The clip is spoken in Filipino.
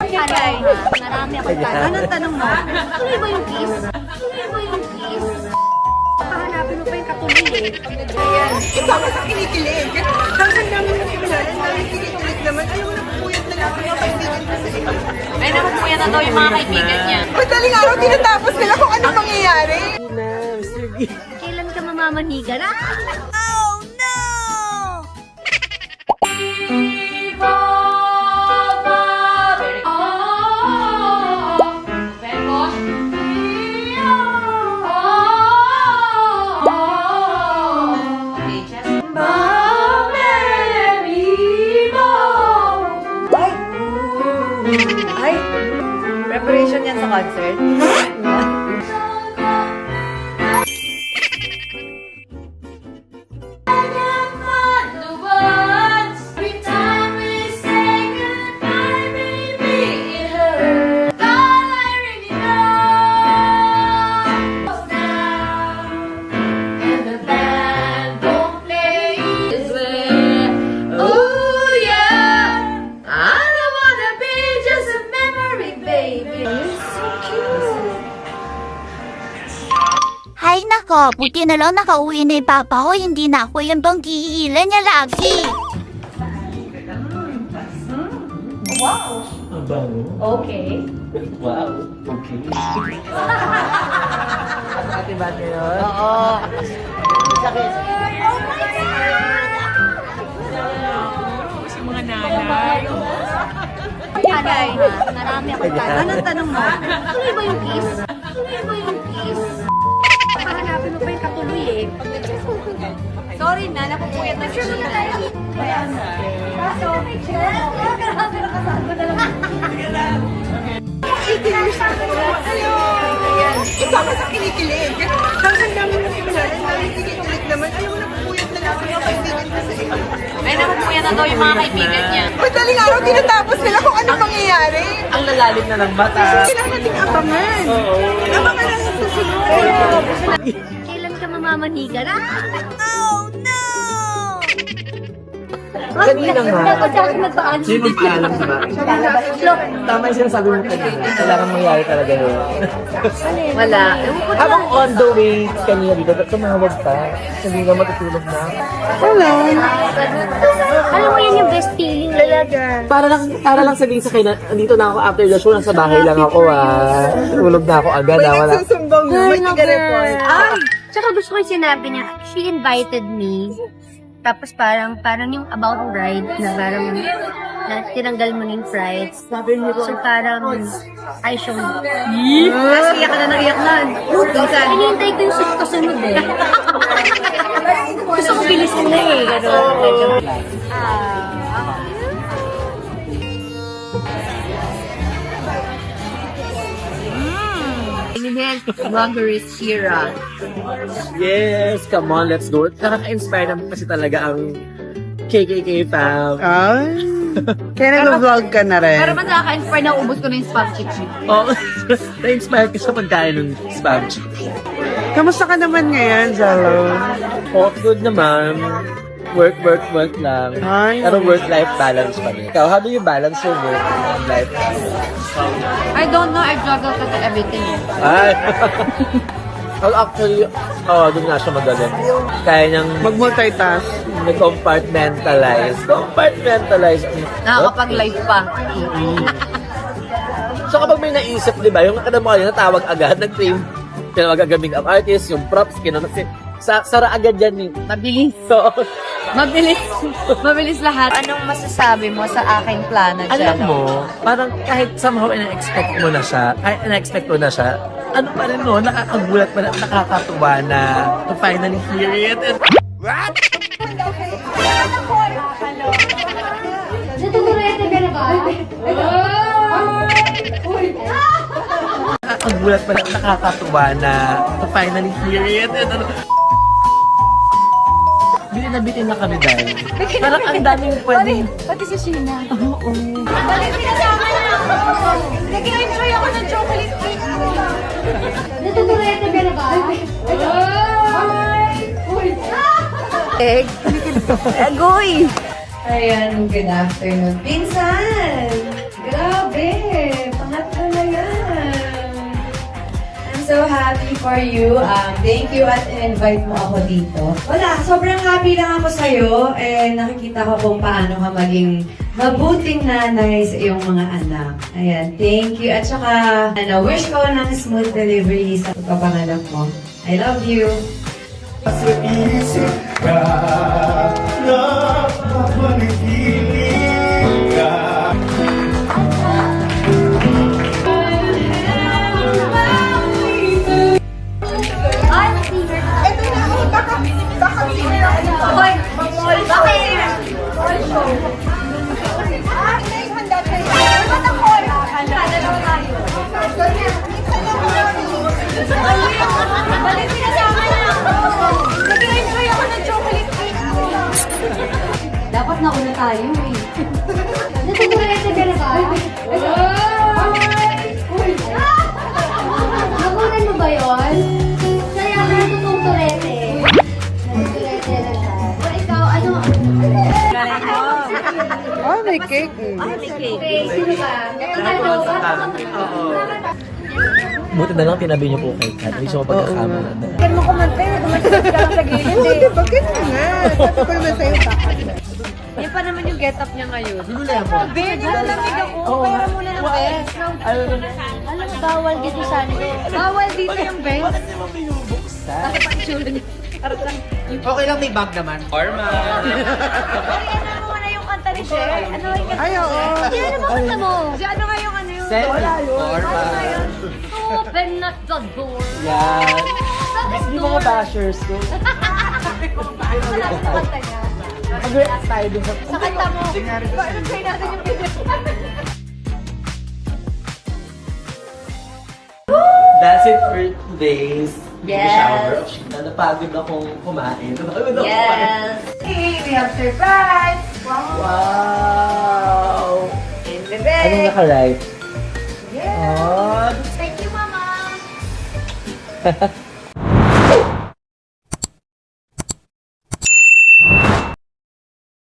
Aray, marami akong tanong. Anong tanong mo? Tuloy ba yung kiss? Tuloy ba yung kiss? Pahanapin mo pa yung katuloy eh. Ayan. Isama sa kinikilig. Tapos ang dami ng similar, ang dami kinikilig naman. Ayaw mo na pupuyat na lang mga kaibigan ko sa iyo. Ay, nakukuya na daw yung mga kaibigan niya. Madaling araw, tinatapos nila kung anong mangyayari. Kailan ka mamamanigan? Oh, no! Ay, preparation yan sa concert. Hay nako, buti na lang nakauwi na yung papa ko, hindi na ako yung bang giilan niya lagi. Ang bango. Okay. Wow. Okay. Bati-bati yun. Oo. Sakit. Sa mga nanay. Aray, marami akong tanong. Anong tanong mo? Tuloy ba yung kiss? Tuloy ba yung kiss? Pahanapin mo pa yung katuloy eh. Sorry na, napupuyat na siya. Ayan. Kaso, grabe na kasama na lang. Isama sa kinikilig. Tapos ang dami ng similar, ang dami kinikilig naman. Ayaw mo na pupuyat na lang mga kaibigan ko sa iyo. Ay, nakukuya na daw yung mga kaibigan niya. Madaling araw, tinatapos nila kung anong mangyayari. Ang lalalim na ng mata. Kailangan nating abangan. Abangan lang sa susunod. Kailan ka mamamanigan? Oh no! Kanina nga. Dapat sa akin nagpaalam. Sino paalam ba? Tama yung sinasabi mo kanina. Kailangan mangyari talaga yun. Wala. Habang on the way kanina dito, tumawag pa. Sabi nga matutulog na. Alam mo yan yung best feeling talaga. Para lang sabihin sa kanya, andito na ako after the show, nasa bahay lang ako Tulog na ako agad May wala. nagsusumbong mo. May tiga-report. Ay! Tsaka gusto ko yung sinabi niya, she invited me. Tapos parang yung about ride na parang na tinanggal mo ng flights. So parang I showed. Tapos iyak ka na iyak na. Hinihintay ko yung kasunod eh. Gusto ko bilisin na eh. Gano'n. Inhale, Margaret Shira. Yes, come on, let's do it. Nakaka-inspire naman kasi talaga ang KKK fam. Ay. Kaya nag-vlog ka na rin. Pero mas nakaka-inspire na ubos ko na yung spam chips. Oh, na-inspire ka sa pagkain ng spam chips. Kamusta ka naman ngayon, Zalo? Oh, good naman. Work lang. Ay. Pero work-life balance pa rin. Ikaw, how do you balance your work and life balance? I don't know, I juggle kasi everything. Ay! Well, actually, doon nga siya magaling. Kaya niyang Mag-multitask. Compartmentalize. Nakakapag-live pa. So kapag may naisip, di ba, yung nakita mo kanina, tawag agad, nag-claim, tinawag agad make-up artist, yung props, sara agad yan. Mabilis. So, Mabilis lahat. Anong masasabi mo sa aking plano, alam mo, parang kahit somehow ina-expect mo na siya, ano pa rin no, nakakagulat pa na, nakakatuwa na to finally hear it. And, what? Nakakagulat pa na, nakakatuwa na to finally hear it. And, ano, bitin na kami dahil. Parang ang daming pwede. Pati si Sheena. Oo. Nag-enjoy ako ng chocolate cake mo. Natutulete ka na ba? Egg. Agoy! Ayan, good afternoon. Pinsan! Grabe! for you. Thank you at invite mo ako dito. Wala, sobrang happy lang ako sa'yo. Nakikita ko kung paano ka maging mabuting nanay sa iyong mga anak. Ayan, thank you. At saka, wish ko ng smooth delivery sa pagpapanganak mo. I love you. Sa isip ka na mapanagiling ka. Ay, singer. Ito na ako, baka singer ako ito. Hoy, mamol. Bakit? Handa tayo. Ba't ang call? Handa, dalawa tayo. Minsan lang ako. Balik sinasama na ako. Nag-enjoy ako ng chocolate cake mo. Dapat nauna tayo eh. Natutulete ka na ba? Nakunan mo ba yun? Kaya ka natutong tulete. Natutulete na siya. Pero ikaw, ano? Oh, may cake. Okay, sino ba? Ano ba? Buti na lang tinabi niyo po kay Kat. Hindi siya mapagkakamala na. Kaya mo kumante, kumansip ka lang sa gilid eh. Oo, diba? Ganun nga. Sabi ko naman sa'yo, bakit? Yan pa naman yung get up niya ngayon. Sinulihan mo. Ben, nilalamig ako. Pera muna ng Ben. Alam mo, bawal dito sa ano. Bawal dito yung Ben. Bakit naman may buksan? Okay lang, may bag naman. Orma! Ay, ano mo na yung kanta ni Cher? Ano yung kanta? Ay, oo. Ano ba kanta mo? Ano nga yung ano yung... Orma! Open not the door. Yan. Bakit Hindi door? mga bashers ko. Wala sa kanta niya. Mag-react tayo dun sa... Sa kanta mo. Bakit try natin yung video? That's it for today's Yes. shower of Sheena. Napagod akong kumain. Napagod akong kumain. Hey, we have surprise! Wow! In the bed! Anong naka-right? Yeah! Oh, Thank you, Mama.